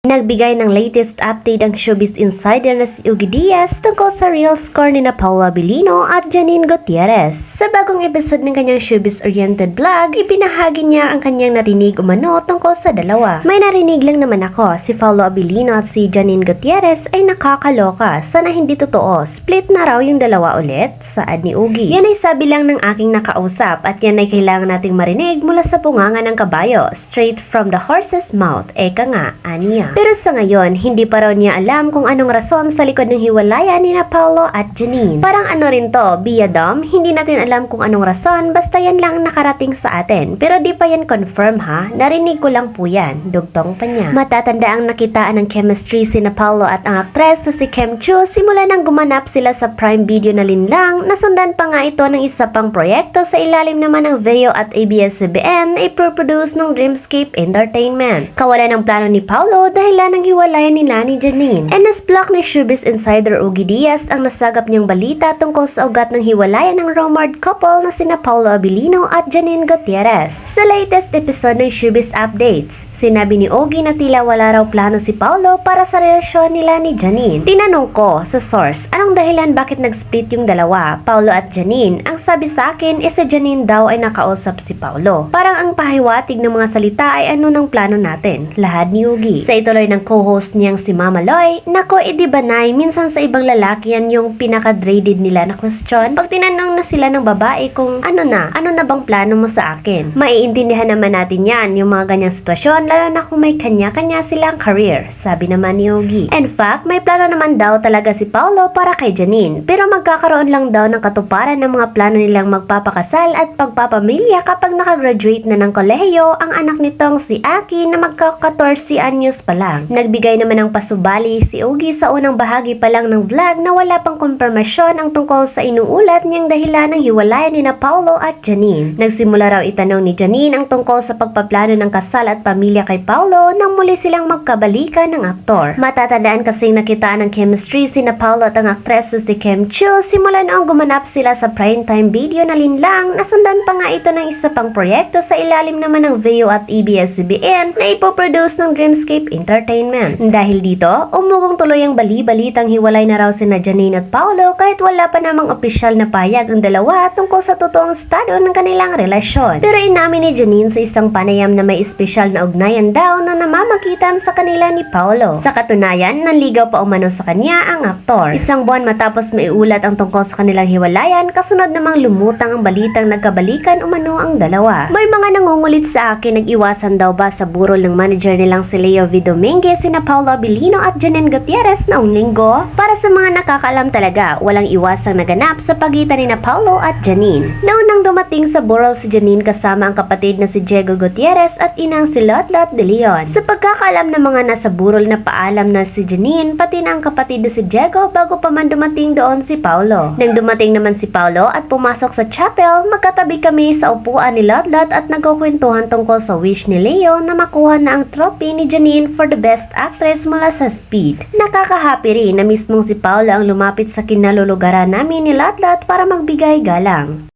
Nagbigay ng latest update ang Showbiz Insider na si Ugi Diaz tungkol sa real score ni Paolo Abilino at Janine Gutierrez. Sa bagong episode ng kanyang showbiz-oriented vlog, ibinahagi niya ang kanyang narinig umano tungkol sa dalawa. May narinig lang naman ako, si Paolo Abilino at si Janine Gutierrez ay nakakaloka. Sana hindi totoo, split na raw yung dalawa ulit, saad ni Ugi. Yan ay sabi lang ng aking nakausap at yan ay kailangan nating marinig mula sa bunganga ng kabayo, straight from the horse's mouth. Eka nga, aniya. Pero sa ngayon, hindi pa raw niya alam kung anong rason sa likod ng hiwalayan ni Paolo at Janine. Parang ano rin to, biyadom, hindi natin alam kung anong rason, basta yan lang nakarating sa atin. Pero di pa yan confirm ha, narinig ko lang po yan, dugtong pa niya. Matatanda ang nakitaan ng chemistry si Paolo at ang aktres na si Kim Chiu simula nang gumanap sila sa Prime Video na linlang, nasundan pa nga ito ng isa pang proyekto sa ilalim naman ng Veo at ABS-CBN na iproproduce ng Dreamscape Entertainment. Kawalan ng plano ni Paolo dahil ng hiwalayan nila ni Janine. NS-block ni Showbiz Insider Ugi Diaz ang nasagap niyang balita tungkol sa ugat ng hiwalayan ng rumored couple na sina Paolo Abilino at Janine Gutierrez. Sa latest episode ng Showbiz Updates, sinabi ni Ugi na tila wala raw plano si Paolo para sa relasyon nila ni Janine. Tinanong ko sa source, anong dahilan bakit nag-split yung dalawa, Paolo at Janine? Ang sabi sa akin si Janine daw ay nakausap si Paolo. Parang ang pahiwatig ng mga salita ay ano ng plano natin, lahad ni Ugi. Sa ituloy ng co-host niyang si Mama Loy, nako di ba nay, minsan sa ibang lalaki yan yung pinaka-dreaded nila na question. Pag tinanong na sila ng babae kung ano na bang plano mo sa akin? Maiintindihan naman natin yan, yung mga ganyang sitwasyon, lalo na kung may kanya-kanya silang career, sabi naman ni Ugi. In fact, may plano naman daw talaga si Paolo para kay Janine, pero magkakaroon lang daw ng katuparan ng mga plano nilang magpapakasal at pagpapamilya kapag nakagraduate na ng kolehiyo ang anak nitong si Aki na magka-14 anyos pa lang. Nagbigay naman ng pasubali si Ugi sa unang bahagi pa lang ng vlog na wala pang kumpirmasyon ang tungkol sa inuulat niyang dahilan ng hiwalayan ni Paolo at Janine. Nagsimula raw itanong ni Janine ang tungkol sa pagpaplano ng kasal at pamilya kay Paolo nang muli silang magkabalikan ng aktor. Matatandaan kasing nakitaan ng chemistry si Paolo at ang aktres si Kim Chiu simula noong gumanap sila sa primetime video na linlang, nasundan pa nga ito ng isa pang proyekto sa ilalim naman ng Veo at ABS-CBN na ipoproduce ng Dreamscape Entertainment. Dahil dito, umugong tuloy ang bali-balitang hiwalay na raw sina Janine at Paolo kahit wala pa namang opisyal na payag ang dalawa tungkol sa totoong estado ng kanilang relasyon. Pero inamin ni Janine sa isang panayam na may espesyal na ugnayan daw na namamagitan sa kanila ni Paolo. Sa katunayan, nanligaw pa umano sa kanya ang aktor. Isang buwan matapos maiulat ang tungkol sa kanilang hiwalayan, kasunod namang lumutang ang balitang nagkabalikan umano ang dalawa. May mga nangungulit sa akin, nag-iwasan daw ba sa burol ng manager nilang si Leo V. Dominguez sina Paolo Abilino at Janine Gutierrez noong linggo? Para sa mga nakakaalam talaga, walang iwasang naganap sa pagitan ni Paolo at Janine. Naunang dumating sa burol si Janine kasama ang kapatid na si Diego Gutierrez at inang si Lotlot de Leon. Sa pagkakaalam ng mga nasa burol na paalam na si Janine pati na ang kapatid na si Diego bago pa man dumating doon si Paolo. Nang dumating naman si Paolo at pumasok sa chapel, magkatabi kami sa upuan ni Lotlot at nagkukwentuhan tungkol sa wish ni Leo na makuha na ang trophy ni Janine for the best actress mula sa Speed. Nakakahappy rin na mismong si Paolo ang lumapit sa kinalulugaran namin ni Lotlot para magbigay galang.